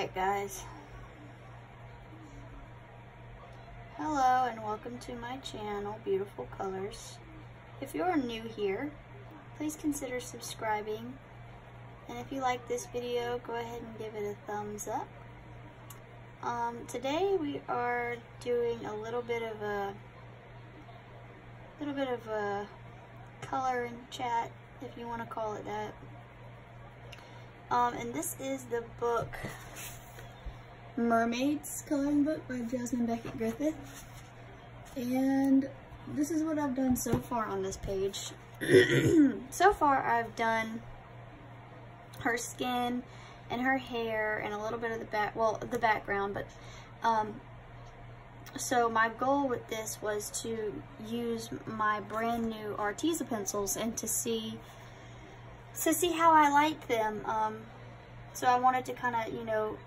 Alright guys, hello and welcome to my channel, Beautiful Colors. If you're new here, please consider subscribing, and if you like this video, go ahead and give it a thumbs up. Today we are doing a little bit of a color and chat, if you want to call it that. And this is the book Mermaids coloring book by Jasmine Beckett Griffith, and this is what I've done so far on this page. So far I've done her skin and her hair and a little bit of the background, but so my goal with this was to use my brand new Arteza pencils and to see how I like them. So I wanted to kind of, you know,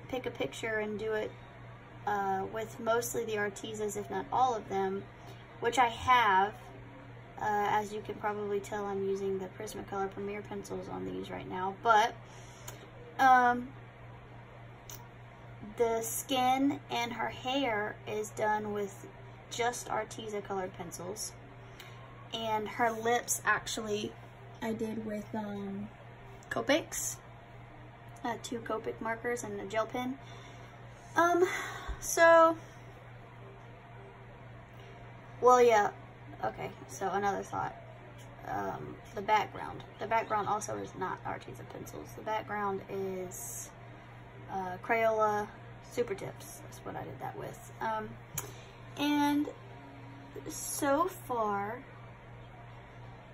pick a picture and do it with mostly the Artezas, if not all of them, which I have. As you can probably tell, I'm using the Prismacolor Premier pencils on these right now, but the skin and her hair is done with just Arteza colored pencils, and her lips actually I did with Copics, 2 Copic markers and a gel pen. Well, yeah, okay, so another thought, the background also is not Arteza pencils. The background is Crayola Super Tips. That's what I did that with. And so far,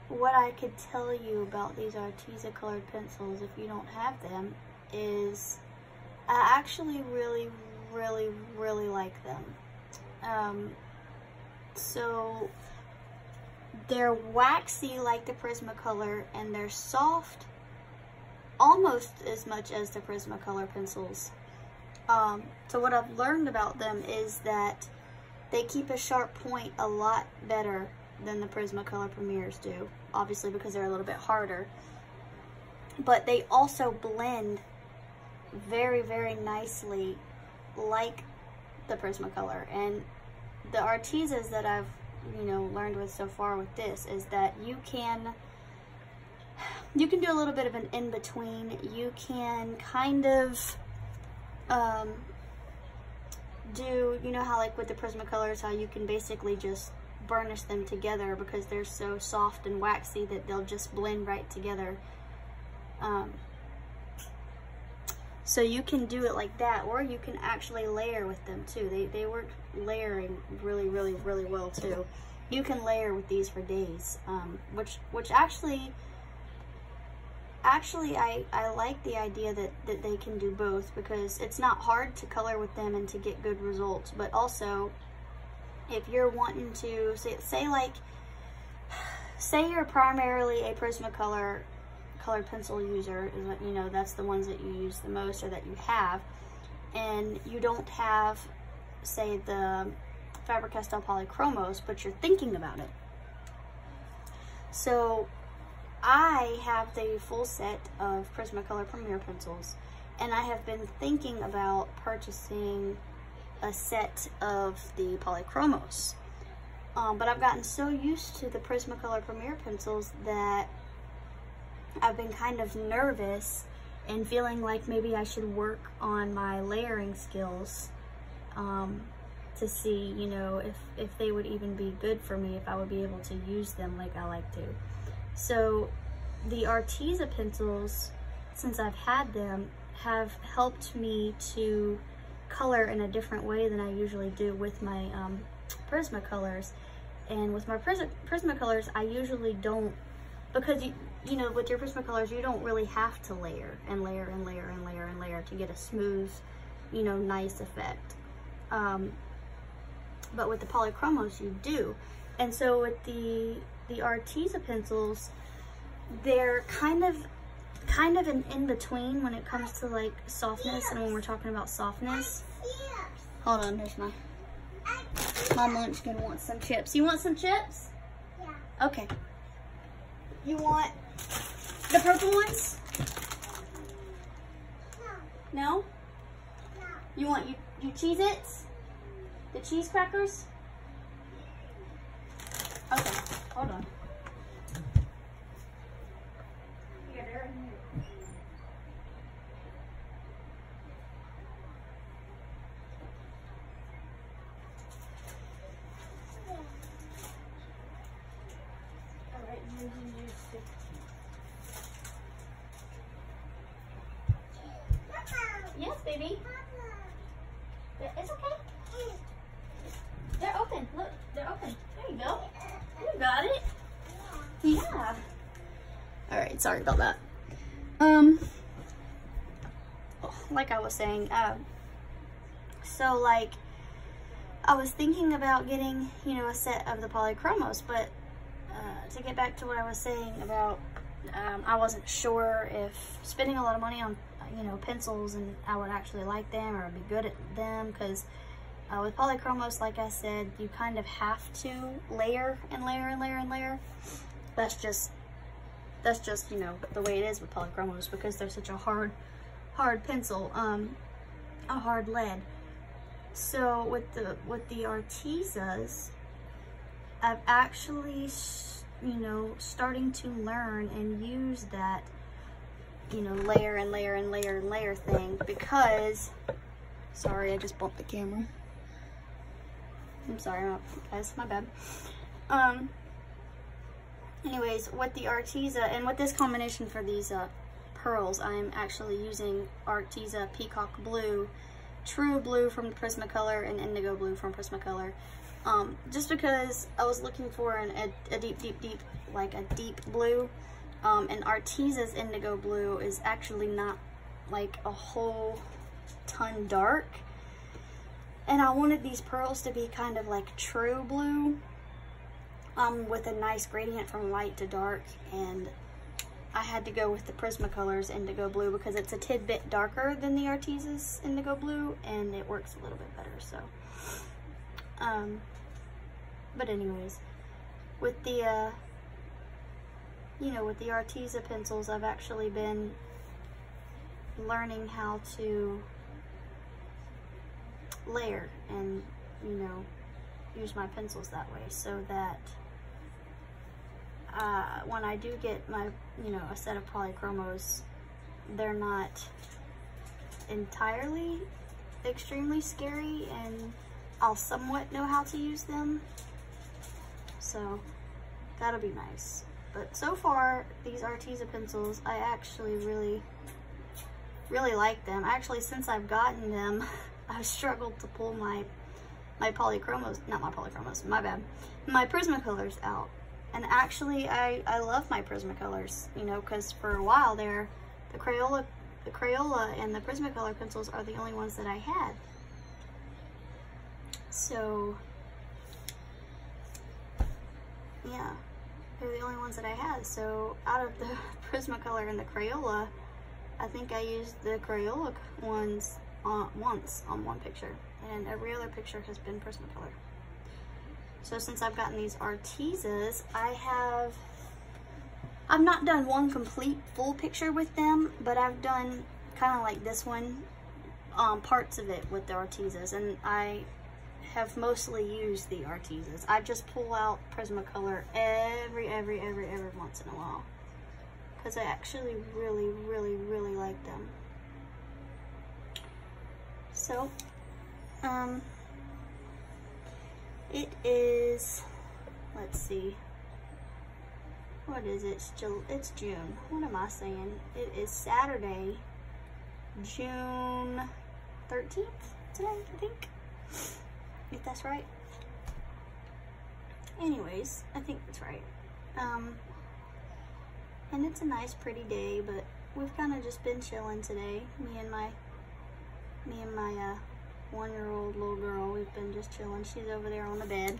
what I could tell you about these Arteza colored pencils, if you don't have them, is I actually really like them. So they're waxy like the Prismacolor, and they're soft almost as much as the Prismacolor pencils. So what I've learned about them is that they keep a sharp point a lot better than the Prismacolor Premiers do, obviously because they're a little bit harder, but they also blend very nicely like the Prismacolor. And the Artezas that I've, you know, learned with so far with this is that you can do a little bit of an in-between. You can kind of do, you know how like with the Prismacolors, how you can basically just burnish them together because they're so soft and waxy that they'll just blend right together. So you can do it like that, or you can actually layer with them too. They work layering really well too. You can layer with these for days, which actually I like the idea that they can do both, because it's not hard to color with them and to get good results. But also, if you're wanting to say you're primarily a Prismacolor colored pencil user, you know, that's the ones that you use the most or that you have, and you don't have, say, the Faber-Castell Polychromos, but you're thinking about it. So I have the full set of Prismacolor Premier pencils, and I have been thinking about purchasing a set of the Polychromos. But I've gotten so used to the Prismacolor Premier pencils that I've been kind of nervous and feeling like maybe I should work on my layering skills to see, you know, if they would even be good for me, if I would be able to use them like I like to. So the Arteza pencils, since I've had them, have helped me to color in a different way than I usually do with my Prismacolors. And with my Prismacolors, I usually don't, because you know, with your Prismacolors, you don't really have to layer and layer and layer and layer and layer to get a smooth, you know, nice effect. But with the Polychromos, you do. And so with the Arteza pencils, they're kind of an in-between when it comes to like softness. And when we're talking about softness, hold on, here's my munchkin wants some chips. You want some chips? Yeah. Okay. You want the purple ones? No. No? You want you Cheez-Its? The cheese crackers? Okay, hold on. Yeah, they're in here. Alright, you can use the... Yes, baby. It's okay. They're open. Look, they're open. There you go. You got it. Yeah. All right. Sorry about that. Like I was saying, so like I was thinking about getting, you know, a set of the polychromos, but to get back to what I was saying about, I wasn't sure if spending a lot of money on, you know, pencils and I would actually like them or be good at them, because with polychromos, like I said, you kind of have to layer and layer and layer and layer. That's just, you know, the way it is with polychromos, because they're such a hard pencil, a hard lead. So with the artezas, I've actually, you know, starting to learn and use that, you know, layer and layer and layer and layer thing, because, sorry, I just bumped the camera. I'm sorry, guys, my bad. Anyways, with the arteza and with this combination for these pearls, I'm actually using arteza peacock blue, true blue from Prismacolor, and indigo blue from Prismacolor. Just because I was looking for a deep, like a deep blue. And Arteza's indigo blue is actually not like a whole ton dark. And I wanted these pearls to be kind of like true blue, with a nice gradient from light to dark. And I had to go with the Prismacolor's indigo blue because it's a tidbit darker than the Arteza's indigo blue, and it works a little bit better, so. But anyways, with the, you know, with the Arteza pencils, I've actually been learning how to layer and, you know, use my pencils that way, so that when I do get my, you know, a set of polychromos, they're not entirely extremely scary, and I'll somewhat know how to use them. So that'll be nice. But so far, these Arteza pencils, I actually really like them. Actually, since I've gotten them, I've struggled to pull my polychromos, not my polychromos, my bad, my Prismacolors out. And actually, I love my Prismacolors, you know, because for a while there, the Crayola and the Prismacolor pencils are the only ones that I had. So, yeah. They're the only ones that I had. So out of the Prismacolor and the Crayola, I think I used the Crayola ones once on one picture, and every other picture has been Prismacolor. So since I've gotten these Artezas, I've not done one complete full picture with them, but I've done kind of like this one, parts of it with the Artezas, and I have mostly used the Artezas. I just pull out Prismacolor every once in a while, because I actually really like them. So, it is, let's see, what is it? It's June. What am I saying? It is Saturday, June 13th today, I think. If that's right. Anyways, I think that's right. And it's a nice, pretty day, but we've kind of just been chilling today. Me and my 1-year-old little girl, we've been just chilling. She's over there on the bed,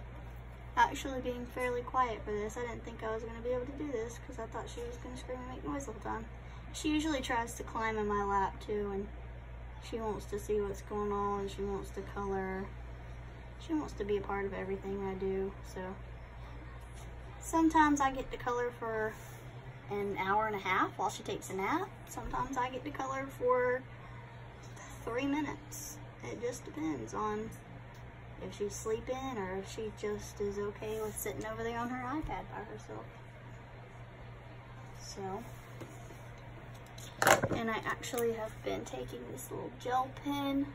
actually being fairly quiet for this. I didn't think I was going to be able to do this, because I thought she was going to scream and make noise all the time. She usually tries to climb in my lap too, and she wants to see what's going on, and she wants to color. She wants to be a part of everything I do. So sometimes I get to color for an hour and a half while she takes a nap. Sometimes I get to color for 3 minutes. It just depends on if she's sleeping or if she just is okay with sitting over there on her iPad by herself. So, and I actually have been taking this little gel pen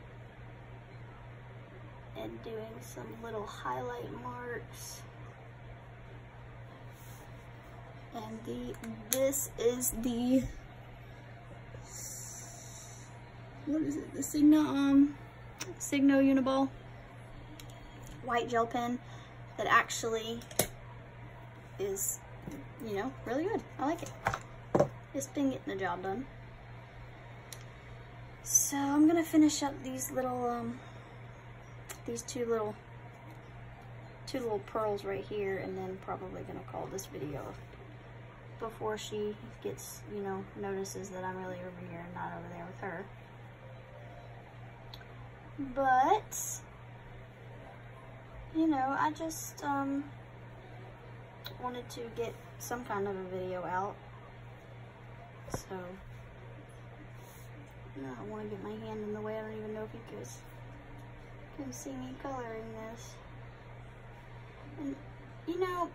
and doing some little highlight marks. And this is the, what is it? The Signo Uniball white gel pen that actually is, you know, really good. I like it. It's been getting the job done. So I'm gonna finish up these little, these two little pearls right here, and then probably gonna call this video before she gets, you know, notices that I'm really over here and not over there with her. But, you know, I just wanted to get some kind of a video out. So, no, I want to get my hand in the way. I don't even know if you guys can see me coloring this. And, you know,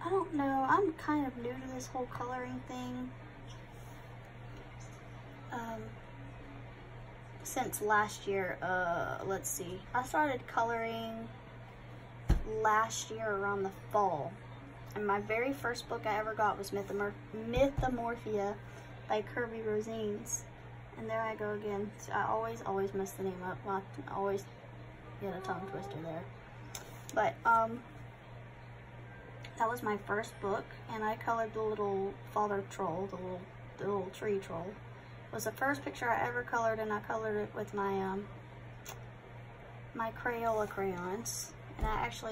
I don't know. I'm kind of new to this whole coloring thing. Since last year, let's see. I started coloring last year around the fall. And my very first book I ever got was Mythomorphia by Kirby Rosines. And there I go again. So I always mess the name up. Well, I always get a tongue twister there. But, that was my first book, and I colored the little father troll, the little tree troll. It was the first picture I ever colored, and I colored it with my my Crayola crayons. And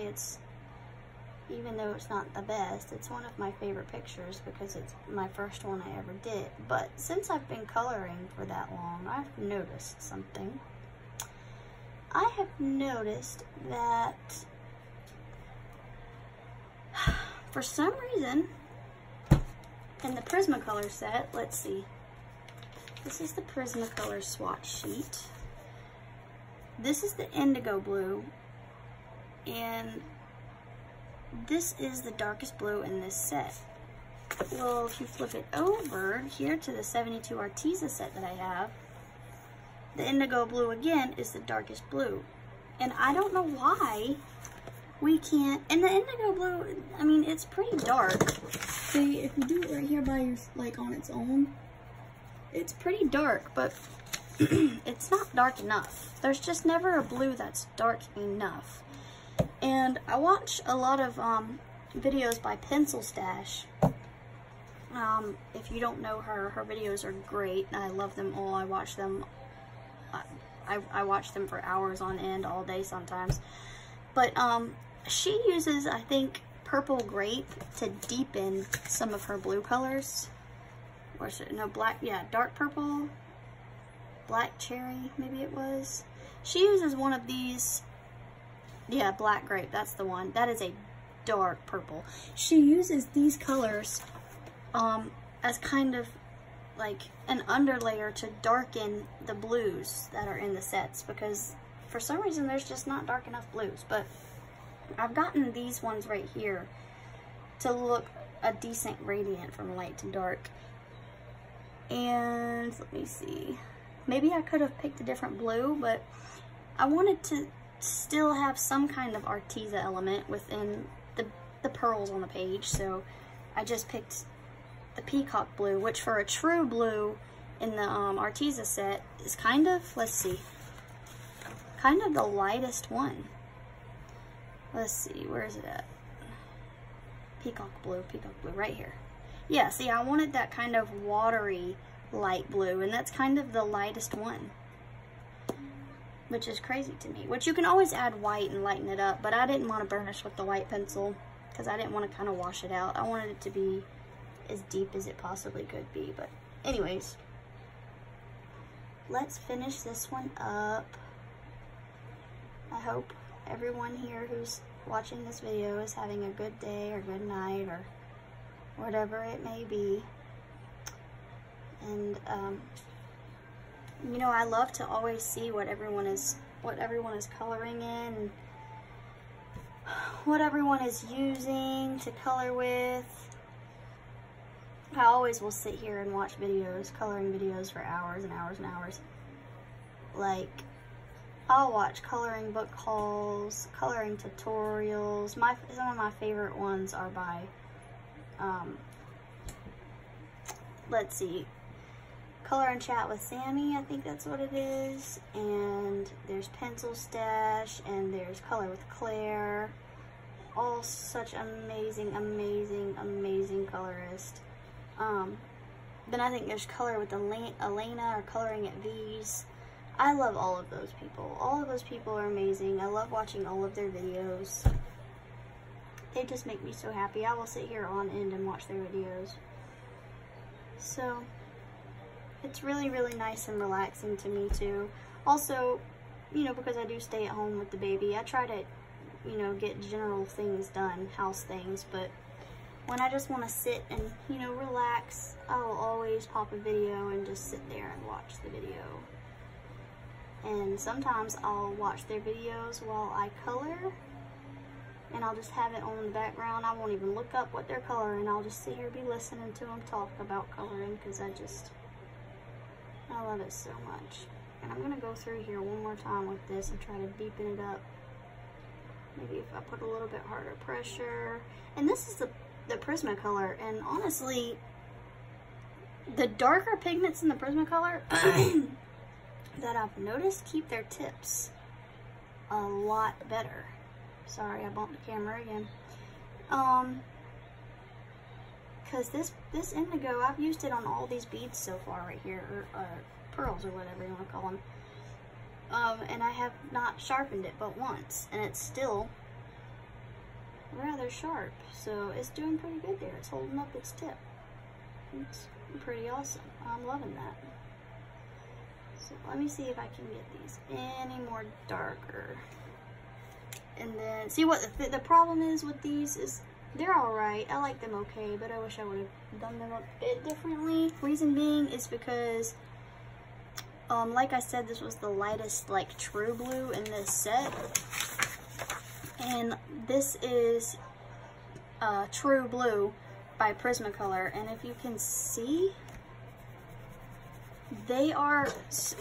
it's, even though it's not the best, it's one of my favorite pictures because it's my first one I ever did. But since I've been coloring for that long, I've noticed something. I have noticed that for some reason, in the Prismacolor set, let's see. This is the Prismacolor swatch sheet. This is the indigo blue, and this is the darkest blue in this set. Well, if you flip it over here to the 72 Arteza set that I have, the indigo blue again is the darkest blue. And I don't know why we can't, and the indigo blue, I mean, it's pretty dark. See, if you do it right here by your, like on its own, it's pretty dark, but it's not dark enough. There's just never a blue that's dark enough. And I watch a lot of videos by Pencil Stash. If you don't know her, her videos are great. I love them all. I watch them. I watch them for hours on end, all day sometimes. But she uses, I think, purple grape to deepen some of her blue colors. Or is it, no, black, yeah, dark purple, black cherry, maybe it was. She uses one of these, yeah, black grape, that's the one. That is a dark purple. She uses these colors as kind of like an underlayer to darken the blues that are in the sets, because for some reason there's just not dark enough blues. But I've gotten these ones right here to look a decent gradient from light to dark. And let me see, maybe I could have picked a different blue, but I wanted to still have some kind of arteza element within the pearls on the page, so I just picked the peacock blue, which for a true blue in the arteza set is kind of, let's see, kind of the lightest one. Let's see, where is it at? Peacock blue, right here. Yeah, see, I wanted that kind of watery light blue, and that's kind of the lightest one, which is crazy to me. Which you can always add white and lighten it up, but I didn't want to burnish with the white pencil because I didn't want to kind of wash it out. I wanted it to be as deep as it possibly could be. But anyways, let's finish this one up. I hope everyone here who's watching this video is having a good day or good night or whatever it may be. And you know, I love to always see what everyone is coloring in, what everyone is using to color with. I always will sit here and watch videos, coloring videos for hours and hours and hours. Like, I'll watch coloring book hauls, coloring tutorials. Some of my favorite ones are by, let's see, Color and Chat with Sammy, I think that's what it is. And there's Pencil Stash, and there's Color with Claire. All such amazing, amazing, amazing colorists. Then I think there's Color with Elena, or Coloring at V's. I love all of those people. All of those people are amazing. I love watching all of their videos. They just make me so happy. I will sit here on end and watch their videos. So, it's really, really nice and relaxing to me too. Also, you know, because I do stay at home with the baby, I try to, you know, get general things done, house things, but when I just want to sit and, you know, relax, I will always pop a video and just sit there and watch the video. And sometimes I'll watch their videos while I color, and I'll just have it on in the background. I won't even look up what they're coloring. I'll just sit here, be listening to them talk about coloring, because I love it so much. And I'm going to go through here one more time with this and try to deepen it up. Maybe if I put a little bit harder pressure. And this is the Prismacolor, and honestly, the darker pigments in the Prismacolor that I've noticed keep their tips a lot better. Sorry, I bumped the camera again. Because this indigo, I've used it on all these beads so far right here, or pearls, or whatever you want to call them. And I have not sharpened it but once, and it's still rather sharp, so it's doing pretty good there. It's holding up its tip. It's pretty awesome. I'm loving that. So let me see if I can get these any more darker. And then, see what the problem is with these is they're alright. I like them okay, but I wish I would have done them a bit differently. Reason being is because, like I said, this was the lightest, like, true blue in this set. And this is True Blue by Prismacolor. And if you can see, they are,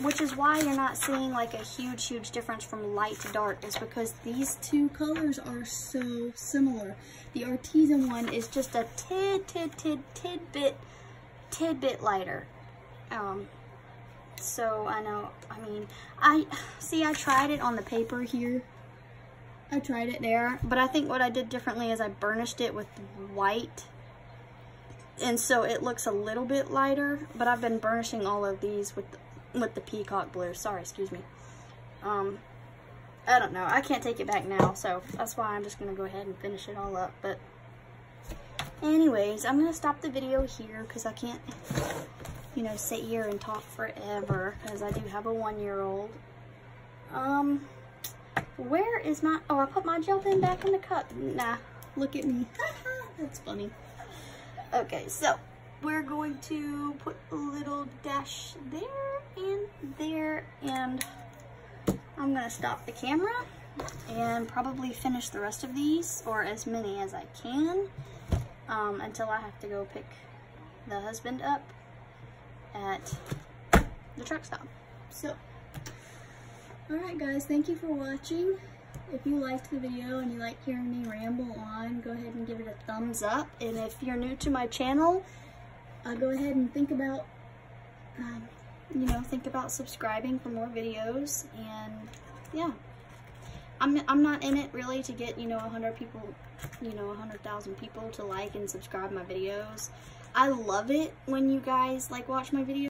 which is why you're not seeing like a huge difference from light to dark, is because these two colors are so similar. The arteza one is just a tidbit lighter. So I know, I mean, I tried it on the paper here. I tried it there, but I think what I did differently is I burnished it with white, and so it looks a little bit lighter, but I've been burnishing all of these with the peacock blue. Sorry, excuse me. I don't know. I can't take it back now, so that's why I'm just going to go ahead and finish it all up. But anyways, I'm going to stop the video here because I can't, you know, sit here and talk forever because I do have a 1-year-old. Where is my, oh, I put my gel pen back in the cup. Nah, look at me. That's funny. Okay, so we're going to put a little dash there and there, and I'm gonna stop the camera and probably finish the rest of these, or as many as I can, until I have to go pick the husband up at the truck stop. So, alright guys, thank you for watching. If you liked the video and you like hearing me ramble on, go ahead and give it a thumbs up. And if you're new to my channel, go ahead and think about, you know, think about subscribing for more videos. And yeah, I'm not in it really to get, you know, 100 people, you know, 100,000 people to like and subscribe my videos. I love it when you guys like watch my videos.